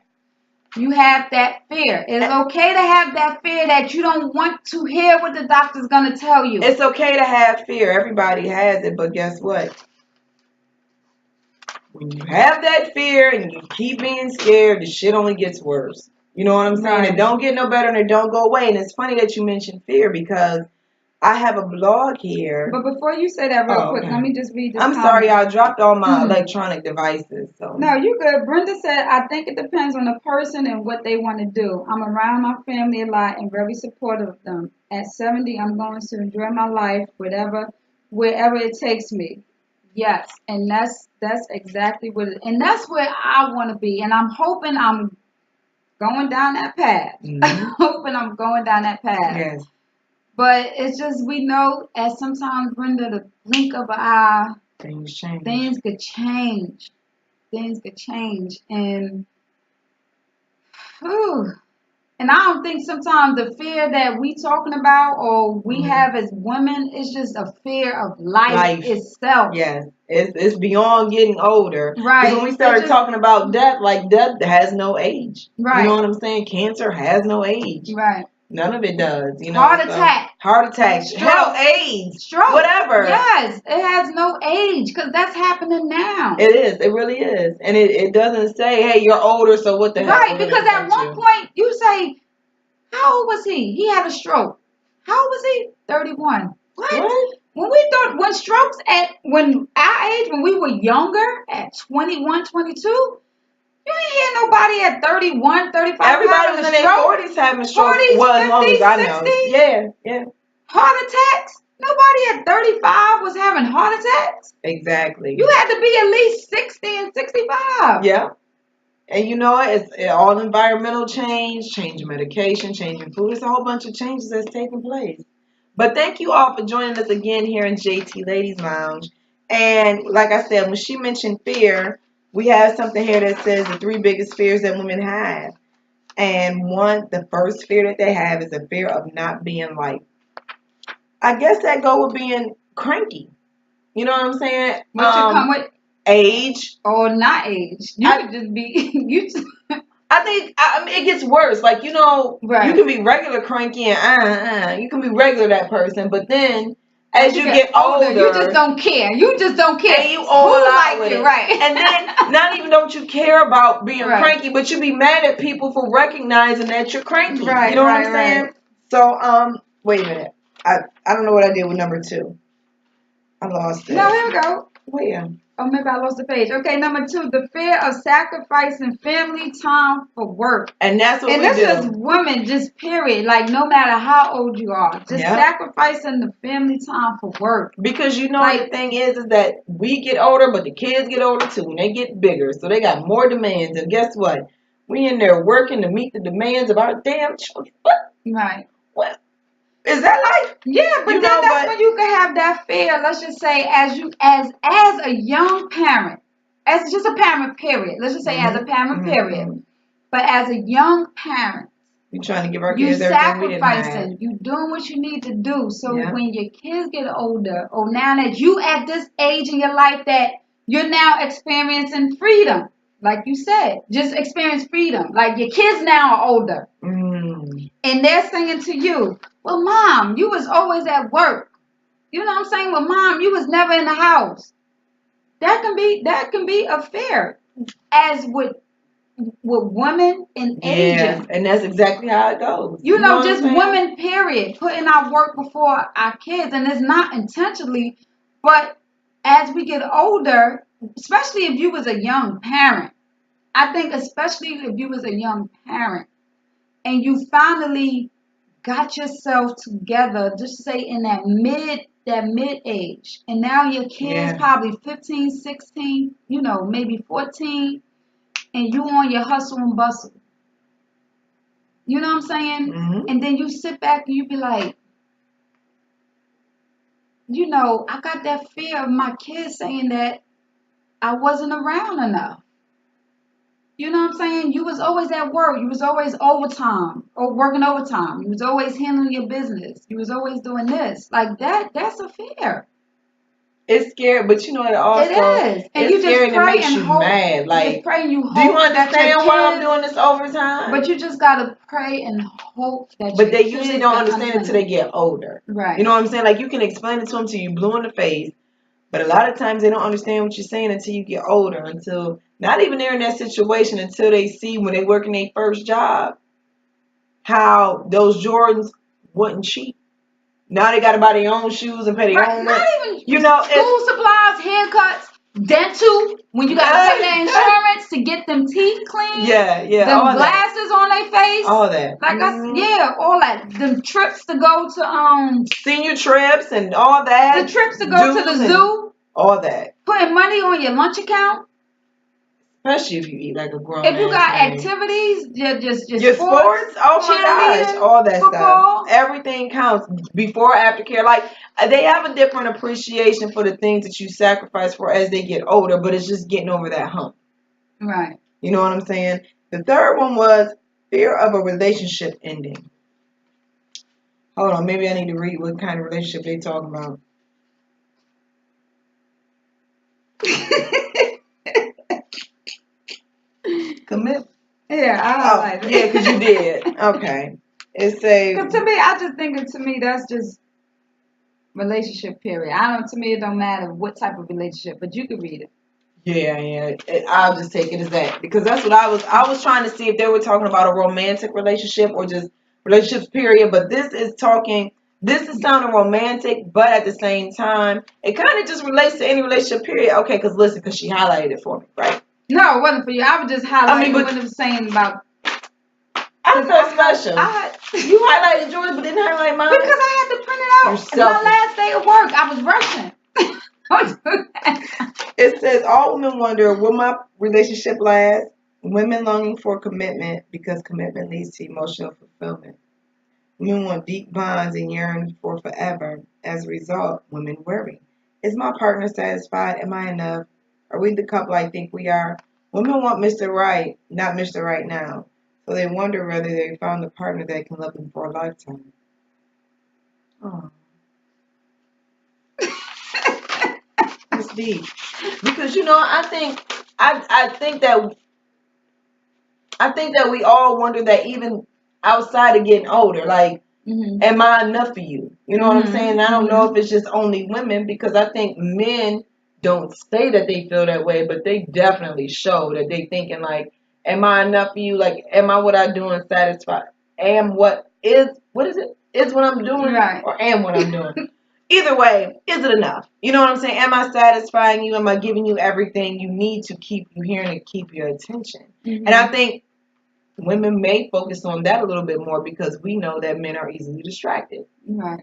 You have that fear. It's okay to have that fear that you don't want to hear what the doctor's going to tell you. It's okay to have fear. Everybody has it, but guess what? When you have that fear and you keep being scared, the shit only gets worse. You know what I'm saying? It don't get no better and it don't go away. And it's funny that you mentioned fear because I have a blog here. But before you say that real quick, let me just read this. I'm sorry, I dropped all my electronic devices. So. No, you good. Brenda said, I think it depends on the person and what they want to do. I'm around my family a lot and very supportive of them. At 70, I'm going to enjoy my life, wherever it takes me. Yes, and that's exactly what it is. And that's where I want to be. And I'm hoping I'm going down that path. I'm hoping I'm going down that path. Yes. But it's just, we know at sometimes, Brenda, the blink of an eye, things change. Things could change. And, and I don't think sometimes the fear that we talking about or we have as women is just a fear of life itself. Yes. It's beyond getting older. Right. Because when we started talking about death, like death has no age. Right. You know what I'm saying? Cancer has no age. Right. None of it does. You know, heart attack. Heart attack. Hell, AIDS. Stroke. Whatever. Yes. It has no age because that's happening now. It is. It really is. And it doesn't say, hey, you're older, so what the hell? Right, because at one point you say, how old was he? He had a stroke. How old was he? 31. What? When strokes when our age, when we were younger, at 21, 22, you ain't hear nobody at 31, 35. Everybody was in their 40s having strokes. 40s, well, 50s, as long as I know. 60s. Yeah. Heart attacks. Nobody at 35 was having heart attacks. Exactly. You had to be at least 60 and 65. Yeah. And you know what? It's all environmental change, changing medication, changing food. It's a whole bunch of changes that's taking place. But thank you all for joining us again here in JT Ladies Lounge. And like I said, when she mentioned fear, we have something here that says the 3 biggest fears that women have. And the first fear that they have is the fear of not being liked. I guess that go with being cranky. You know what I'm saying? What you come with? Age. Or not age. You could just be... I think it gets worse. Like, you know, right. You can be regular cranky and you can be regular that person, but then as you get older, you just don't care. And you overlap with it, right? And then not even don't you care about being cranky, but you be mad at people for recognizing that you're cranky. Right, you know what I'm saying? Right. So wait a minute. I don't know what I did with number 2. I lost it. No, here we go. Where? Oh, maybe I lost the page. Okay, number 2, the fear of sacrificing family time for work. And that's what we do. And this is women, just period. Like, no matter how old you are, just sacrificing the family time for work. Because you know, like, the thing is that we get older, but the kids get older too, and they get bigger. So they got more demands. And guess what? We in there working to meet the demands of our damn children. Right. What? Is that life? Yeah, but that's when you can have that fear. Let's just say, as a young parent, as just a parent, period. Let's just say as a parent, period. But as a young parent, you're trying to give our kids everything we didn't have. You sacrificing. You doing what you need to do. So when your kids get older, or now that you at this age in your life that you're now experiencing freedom, like you said, just experience freedom. Like your kids now are older, and they're saying to you, well, Mom, you was always at work. You know what I'm saying? Well, Mom, you was never in the house. That can be a fear, as with women in aging. And that's exactly how it goes. You know just women, period, putting our work before our kids, and it's not intentionally, but as we get older, especially if you was a young parent, I think especially if you was a young parent, and you finally got yourself together, just say in that mid age, and now your kids probably 15, 16, maybe 14, and you on your hustle and bustle. You know what I'm saying? Mm-hmm. And then you sit back and you be like, I got that fear of my kids saying that I wasn't around enough. You know what I'm saying? You was always at work. You was always overtime or working overtime. You was always handling your business. You was always doing this. Like that's a fear. It's scary, but you know what? Also, it is. And it's scary and it makes you mad. Like, you pray and you hope. Do you understand why I'm doing this overtime? But you just gotta pray and hope that. But they usually don't understand until they get older. Right. You know what I'm saying? Like you can explain it to them till you blue in the face, but a lot of times they don't understand what you're saying until you get older. Until not even they're in that situation until they see when they work in their first job how those Jordans wasn't cheap. Now they got to buy their own shoes and pay their own rent. Not even school supplies, haircuts, dental. When you got to pay their insurance to get them teeth cleaned. Yeah. Them all glasses that. On their face. All that. Like all that. Them trips to go to senior trips and all that. The trips to go to the zoo. All that. Putting money on your lunch account. Especially if you eat like a grown man. If you got activities, just your sports, oh my gosh, all that football. Stuff. Everything counts before aftercare. Like they have a different appreciation for the things that you sacrifice for as they get older, but it's just getting over that hump. Right. You know what I'm saying? The third one was fear of a relationship ending. Hold on, maybe I need to read what kind of relationship they talking about. Commit. Yeah, I like it. Yeah, because you did. Okay. It's a. Because to me, I just think to me that's just relationship period. I don't. To me, it don't matter what type of relationship, but you could read it. Yeah. I'll just take it as that because that's what I was trying to see if they were talking about a romantic relationship or just relationships period. But this is talking. This is sounding romantic, but at the same time, it kind of just relates to any relationship period. Okay, because listen, because she highlighted it for me, right? No, it wasn't for you. I was just highlighting what it was saying about. I felt special. You highlighted yours, but didn't highlight mine because I had to print it out. It's my last day of work. I was rushing. It says all women wonder, will my relationship last? Women longing for commitment because commitment leads to emotional fulfillment. Women want deep bonds and yearn for forever. As a result, women worry. Is my partner satisfied? Am I enough? Are we the couple I think we are? Women want Mr. Right, not Mr. Right now. So they wonder whether they found a partner that can love them for a lifetime. Oh. It's deep. Because I think that we all wonder that even outside of getting older, like, am I enough for you? You know what I'm saying? I don't know if it's just only women because I think men don't say that they feel that way, but they definitely show that they thinking like, am I enough for you? Like, am I what I'm doing satisfied? What is it? Is what I'm doing right. or am what I'm doing? Either way, is it enough? You know what I'm saying? Am I satisfying you? Am I giving you everything you need to keep you here and to keep your attention? And I think women may focus on that a little bit more because we know that men are easily distracted. Right.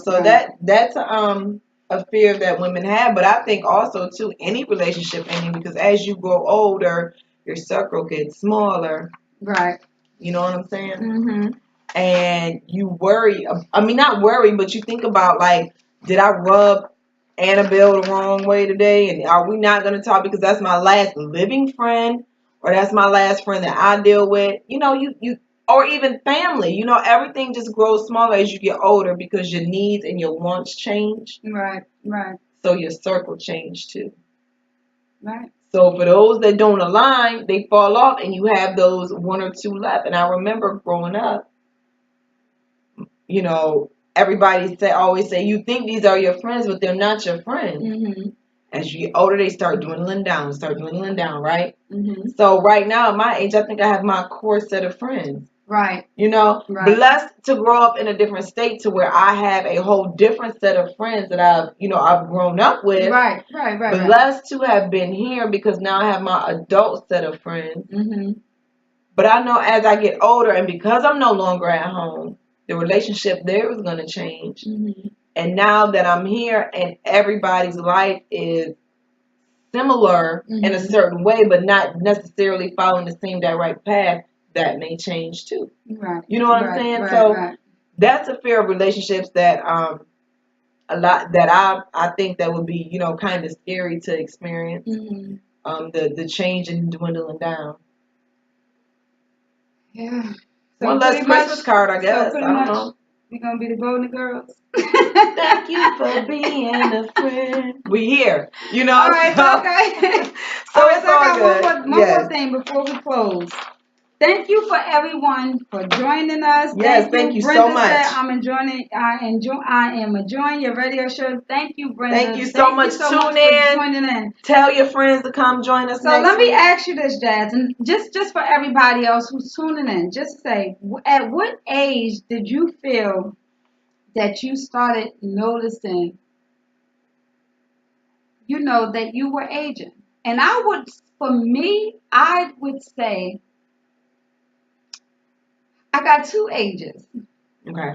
So that's a fear that women have. But I think also too any relationship ending because as you grow older, your circle gets smaller. Right. You know what I'm saying? And you worry. I mean, not worry, but you think about like, did I rub Annabelle the wrong way today? And are we not going to talk because that's my last living friend, or that's my last friend that I deal with? You or even family. Everything just grows smaller as you get older because your needs and your wants change. Right. So your circle change too. Right. So for those that don't align, they fall off, and you have those one or two left. And I remember growing up. Everybody always say, you think these are your friends, but they're not your friends. As you get older, they start dwindling down, right? So right now, at my age, I think I have my core set of friends. Right. Blessed to grow up in a different state to where I have a whole different set of friends that I've grown up with. Right. Blessed to have been here because now I have my adult set of friends. But I know as I get older and because I'm no longer at home, the relationship there is going to change. And now that I'm here and everybody's life is similar in a certain way, but not necessarily following the same direct path, that may change too. Right. You know what I'm saying? So that's a fear of relationships that a lot that I think that would be, kind of scary to experience. The change and dwindling down. Yeah. So one less Christmas card, I guess. I don't know. We're going to be the Golden Girls. Thank you for being a friend. We here. All right, okay. So it's all good. One more thing before we close. Thank you for everyone for joining us. Yes, thank you Brenda so much. Said, I am enjoying your radio show. Thank you, Brenda. Thank you so much. Tune in. Joining in. Tell your friends to come join us. So let me ask you this, Jazz, and just for everybody else who's tuning in, just say, at what age did you feel that you started noticing, that you were aging? And for me, I would say, I got two ages. Okay.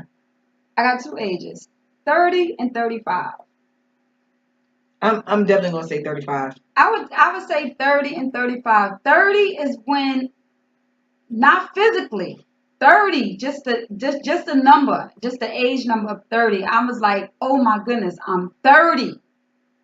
I got two ages, 30 and 35. I'm definitely gonna say 35. I would say 30 and 35. 30 is when, not physically. 30, just the number, just the age number of 30. I was like, oh my goodness, I'm 30.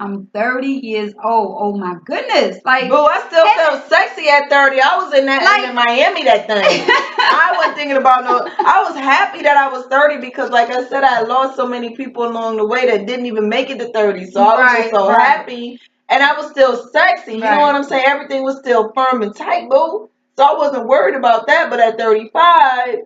I'm 30 years old. Oh my goodness. Like, boo, I still felt sexy at 30. I was in Miami that thing. I wasn't thinking about I was happy that I was 30 because like I said, I lost so many people along the way that didn't even make it to 30. So I was just so happy. And I was still sexy. You know what I'm saying? Everything was still firm and tight, boo. So I wasn't worried about that. But at 35,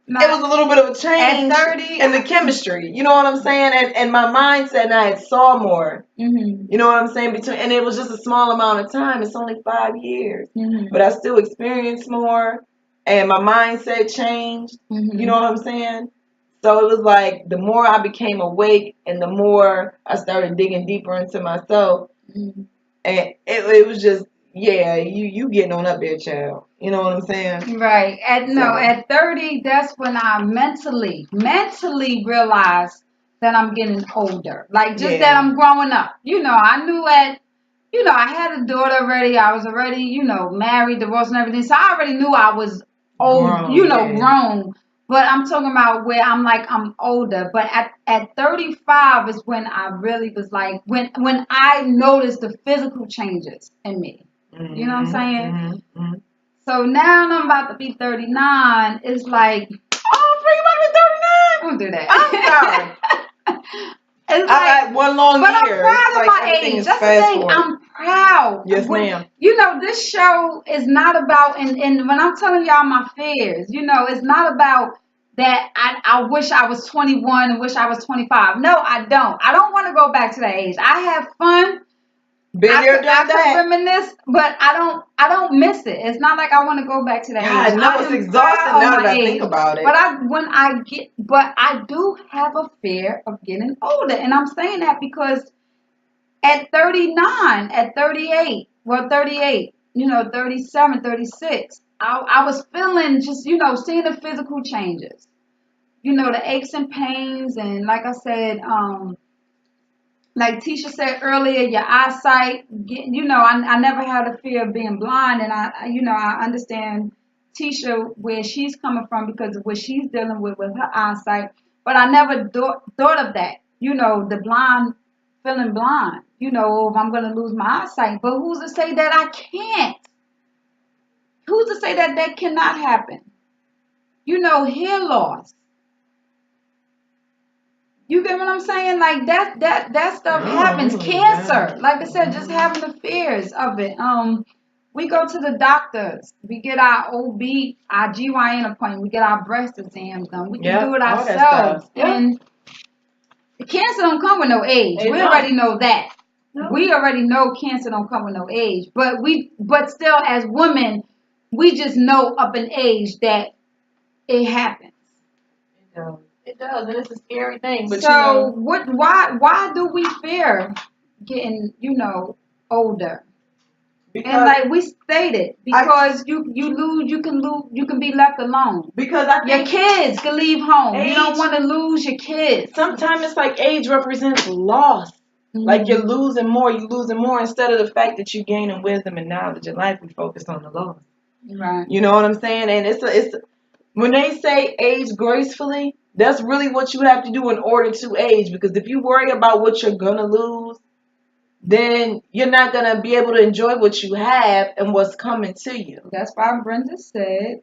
it was a little bit of a change at 30, in the chemistry. You know what I'm saying? And my mindset, and I had saw more. Mm-hmm. You know what I'm saying? And it was just a small amount of time. It's only 5 years. Mm-hmm. But I still experienced more. And my mindset changed. Mm-hmm. You know what I'm saying? So it was like the more I became awake and the more I started digging deeper into myself. Mm-hmm. And it was just, yeah, you getting on up there, child. You know what I'm saying? Right. At 30, that's when I mentally realized that I'm getting older. Like, just that I'm growing up. I knew I had a daughter already. I was already, married, divorced and everything. So I already knew I was old, grown. But I'm talking about where I'm like, I'm older. But at 35 is when I really was like, when I noticed the physical changes in me. Mm-hmm. You know what I'm saying? Mm-hmm. So now I'm about to be 39. It's like, oh, for you about to be 39? Don't do that. I'm sorry. It's I like one long but year. I'm proud of my age. That's the thing. Forward. I'm proud. Yes, ma'am. This show is not about, and when I'm telling y'all my fears, it's not about that I wish I was 21 and wish I was 25. No, I don't. I don't want to go back to that age. I have fun. I could reminisce, but I don't miss it. It's not like I want to go back to that age. I know it's exhausting now that I think about it. But I do have a fear of getting older, and I'm saying that because at 39, at 38, 37, 36, I was feeling just seeing the physical changes, the aches and pains, and like I said, like Tisha said earlier, your eyesight, I never had a fear of being blind. And I understand Tisha where she's coming from because of what she's dealing with her eyesight. But I never thought of that, the blind, feeling blind, if I'm going to lose my eyesight. But who's to say that I can't? Who's to say that that cannot happen? Hair loss. You get what I'm saying? Like that stuff happens. Cancer, like I said, just having the fears of it. We go to the doctors. We get our OB, our GYN appointment. We get our breast exams done. We can do it ourselves. And the cancer don't come with no age. We already know that. No. We already know cancer don't come with no age. But still, as women, we just know up in age that it happens. It does. It does, and it's a scary thing. But so why do we fear getting, older? Because, and like we stated, because you can be left alone. Because your kids can leave home. You don't want to lose your kids. Sometimes it's like age represents loss. Mm-hmm. Like you're losing more instead of the fact that you're gaining wisdom and knowledge in life. We focus on the loss. Right. You know what I'm saying? And it's when they say age gracefully, that's really what you have to do in order to age. Because if you worry about what you're going to lose, then you're not going to be able to enjoy what you have and what's coming to you. That's why Brenda said,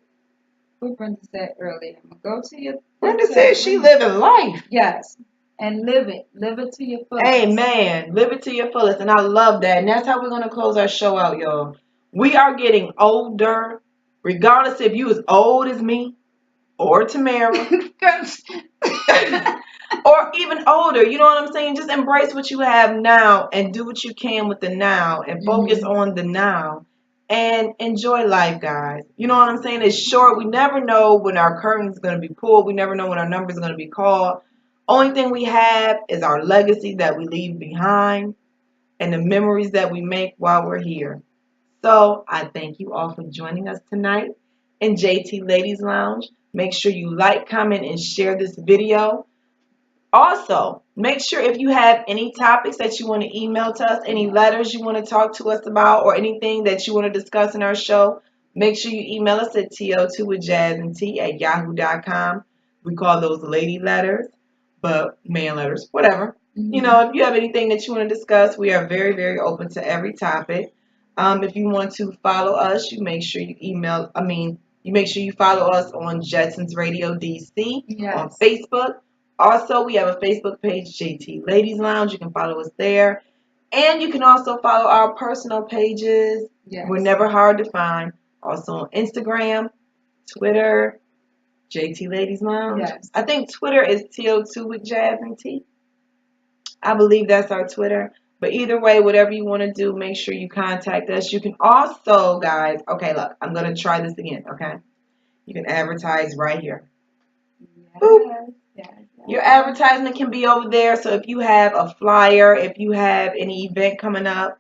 what Brenda said earlier. I'm going to go to your... Brenda said she living life. Yes. And live it. Live it to your fullest. Amen. Live it to your fullest. And I love that. And that's how we're going to close our show out, y'all. We are getting older, regardless if you as old as me or Tamara. Or even older, you know what I'm saying? Just embrace what you have now and do what you can with the now and focus on the now and enjoy life, guys. You know what I'm saying? It's short. We never know when our curtain's going to be pulled. We never know when our number's going to be called. Only thing we have is our legacy that we leave behind and the memories that we make while we're here. So I thank you all for joining us tonight in JT Ladies Lounge. Make sure you like, comment, and share this video. Also, make sure if you have any topics that you want to email to us, any letters you want to talk to us about, or anything that you want to discuss in our show, make sure you email us at to2withjazzandt@yahoo.com. We call those lady letters, but man letters, whatever. Mm-hmm. You know, if you have anything that you want to discuss, we are very, very open to every topic. If you want to follow us, you make sure you make sure you follow us on Jetsons Radio DC on Facebook. Also, we have a Facebook page, JT Ladies Lounge. You can follow us there. And you can also follow our personal pages. Yes. We're never hard to find. Also on Instagram, Twitter, JT Ladies Lounge. Yes. I think Twitter is TO2 with Jazz and T. I believe that's our Twitter. But either way, whatever you want to do, make sure you contact us. You can also, guys, okay, look, I'm going to try this again, okay? You can advertise right here. Yes. Yes. Your advertisement can be over there. So if you have a flyer, if you have any event coming up,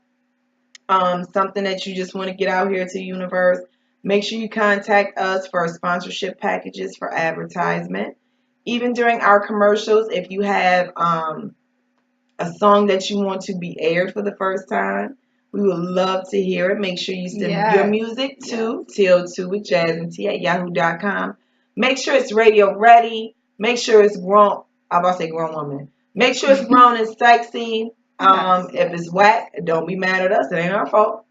something that you just want to get out here to the universe, make sure you contact us for sponsorship packages for advertisement. Even during our commercials, if you have a song that you want to be aired for the first time, we would love to hear it. Make sure you send your music to TO2 with Jazz and T at yahoo.com. Make sure it's radio ready. Make sure it's grown. I'm about to say grown woman. Make sure it's grown and sexy. If it's whack, don't be mad at us. It ain't our fault.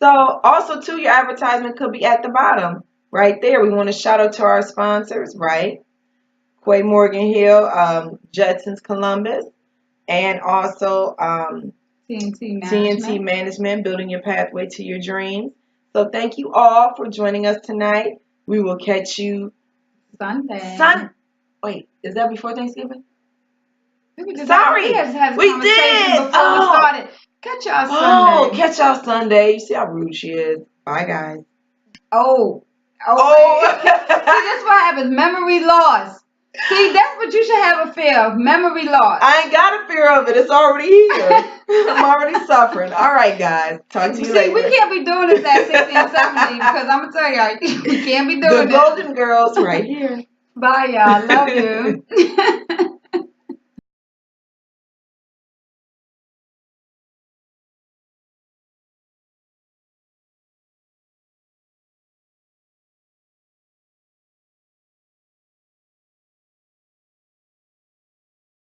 So also too, your advertisement could be at the bottom right there. We want to shout out to our sponsors, right? Quay Morgan Hill, Judson's Columbus, and also TNT Management, building your pathway to your dreams. So thank you all for joining us tonight. We will catch you Sunday. Wait, is that before Thanksgiving? Sorry, we did before we started. Catch y'all Sunday. Oh, catch y'all Sunday. You see how rude she is. Bye, guys. Oh. See, that's what happens. Memory loss. See, that's what you should have a fear of. Memory loss. I ain't got a fear of it. It's already here. I'm already suffering. All right, guys. Talk to you later. See, we can't be doing this at 60 and 70 because I'm going to tell y'all, we can't be doing this. The Golden Girls right here. Bye, y'all. Love you.